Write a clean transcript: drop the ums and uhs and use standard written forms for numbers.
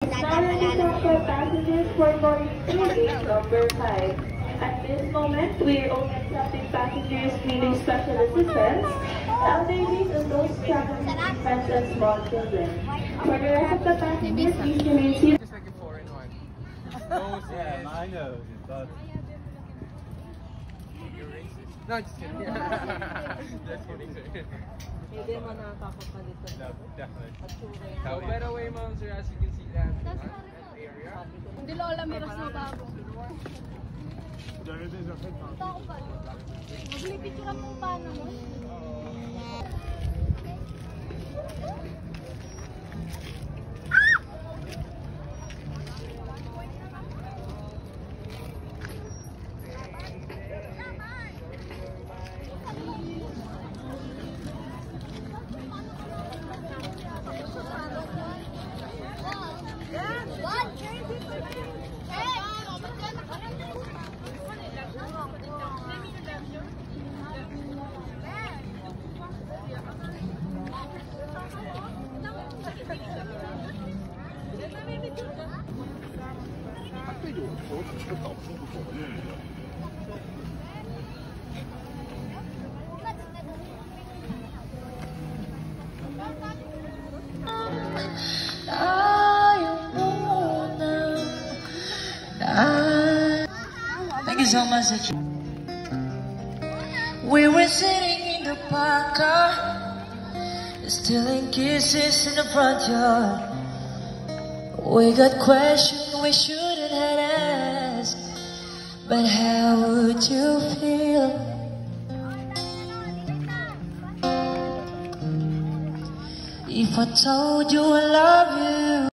Now ready to for passengers for boarding through gate number 5. At this moment, we are only accepting passengers needing special assistance, elderly and those traveling with infants and small children. For the rest of the passengers, please remain seated. Just like a 4-in-1. Nose, yeah, I know. But you're racist. No, just kidding. Just kidding, sir. Hindi mo nakatakot ka dito. No, definitely. So, By the way, ma'am, sir, as you can see that area. Hindi lola miras na bago. Maglipit ka mo paano mo? Thank you so much. We were sitting in the park car, stealing kisses in the front yard. We got questions we shouldn't have asked, but how would you feel if I told you I love you?